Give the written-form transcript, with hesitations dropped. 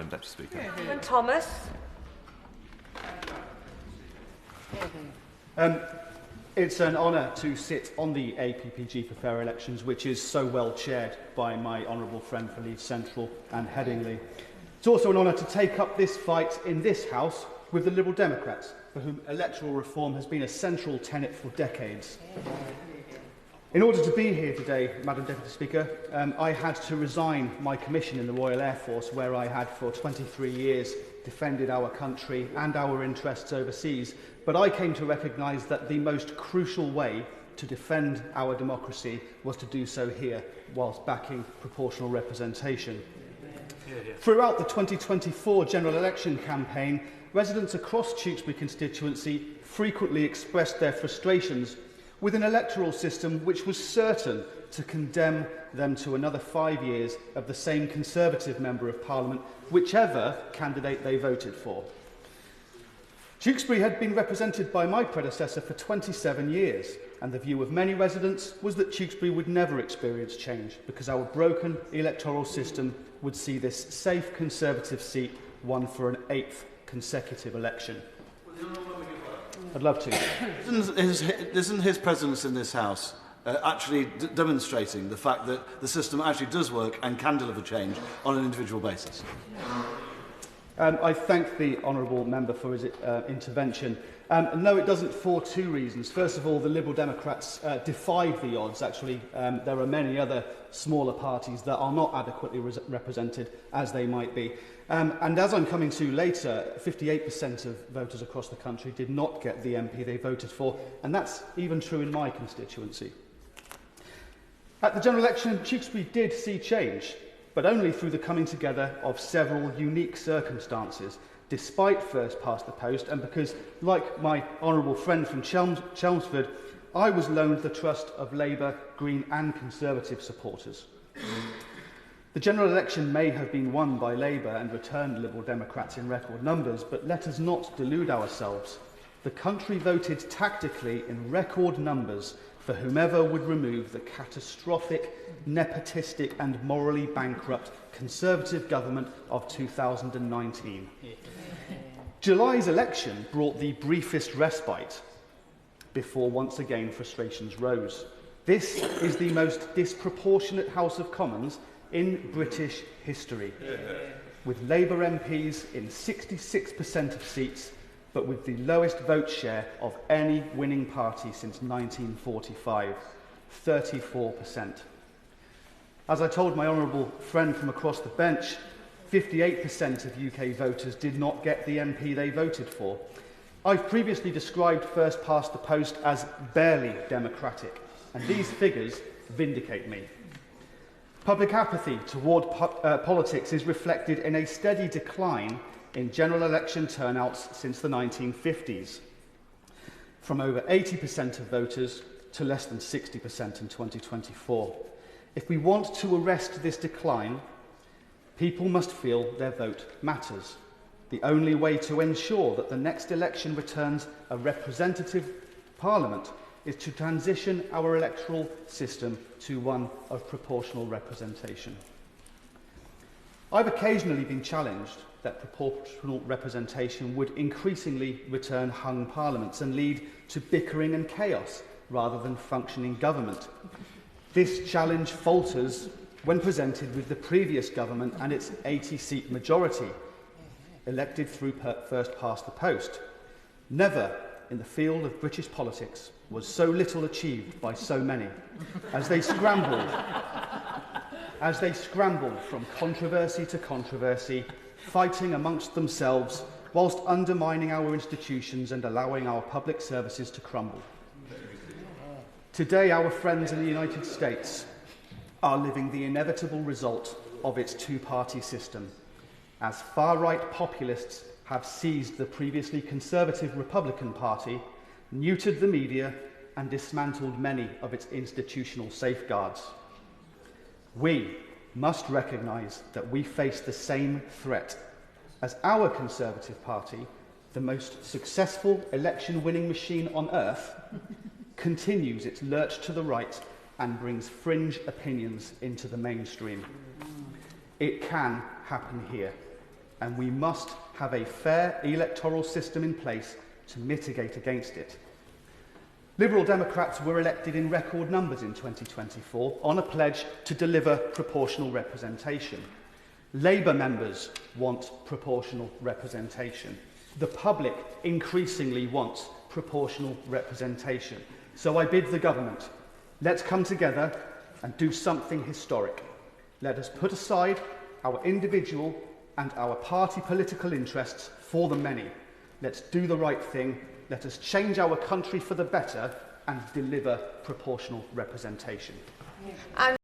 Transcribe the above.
Madam Deputy Speaker. And Thomas. It's an honour to sit on the APPG for Fair Elections, which is so well chaired by my honourable friend for Leeds Central and Headingley. It's also an honour to take up this fight in this House with the Liberal Democrats, for whom electoral reform has been a central tenet for decades. In order to be here today, Madam Deputy Speaker, I had to resign my commission in the Royal Air Force, where I had for 23 years defended our country and our interests overseas. But I came to recognise that the most crucial way to defend our democracy was to do so here, whilst backing proportional representation. Throughout the 2024 general election campaign, residents across Tewkesbury constituency frequently expressed their frustrations with an electoral system which was certain to condemn them to another 5 years of the same Conservative Member of Parliament, whichever candidate they voted for. Tewkesbury had been represented by my predecessor for 27 years, and the view of many residents was that Tewkesbury would never experience change because our broken electoral system would see this safe Conservative seat won for an 8th consecutive election. I'd love to. Isn't his presence in this House actually demonstrating the fact that the system actually does work and can deliver change on an individual basis? I thank the honourable member for his intervention. No, it doesn't, for two reasons. First of all, the Liberal Democrats defied the odds. Actually, there are many other smaller parties that are not adequately represented as they might be. And as I'm coming to later, 58% of voters across the country did not get the MP they voted for, and that's even true in my constituency. At the general election, Tewkesbury did see change, but only through the coming together of several unique circumstances, despite first past the post, and because, like my honourable friend from Chelmsford, I was loaned the trust of Labour, Green and Conservative supporters. The general election may have been won by Labour and returned Liberal Democrats in record numbers, but let us not delude ourselves. The country voted tactically in record numbers for whomever would remove the catastrophic, nepotistic and morally bankrupt Conservative government of 2019. July's election brought the briefest respite before once again frustrations rose. This is the most disproportionate House of Commons in British history, with Labour MPs in 66% of seats, but with the lowest vote share of any winning party since 1945, 34%. As I told my honourable friend from across the bench, 58% of UK voters did not get the MP they voted for. I've previously described first past the post as barely democratic, and these figures vindicate me. Public apathy toward politics is reflected in a steady decline in general election turnouts since the 1950s, from over 80% of voters to less than 60% in 2024. If we want to arrest this decline, people must feel their vote matters. The only way to ensure that the next election returns a representative parliament is to transition our electoral system to one of proportional representation. I've occasionally been challenged that proportional representation would increasingly return hung parliaments and lead to bickering and chaos rather than functioning government. This challenge falters when presented with the previous government and its 80-seat majority, elected through first past the post. Never in the field of British politics was so little achieved by so many as they scrambled from controversy to controversy, fighting amongst themselves whilst undermining our institutions and allowing our public services to crumble. Today, our friends in the United States are living the inevitable result of its two-party system, as far-right populists have seized the previously conservative Republican Party, neutered the media, and dismantled many of its institutional safeguards. We must recognise that we face the same threat, as our Conservative Party, the most successful election-winning machine on earth, continues its lurch to the right and brings fringe opinions into the mainstream. It can happen here. and we must have a fair electoral system in place to mitigate against it. Liberal Democrats were elected in record numbers in 2024 on a pledge to deliver proportional representation. Labour members want proportional representation. The public increasingly wants proportional representation. So I bid the government, let's come together and do something historic. Let us put aside our individual and our party political interests for the many. Let's do the right thing. Let us change our country for the better and deliver proportional representation.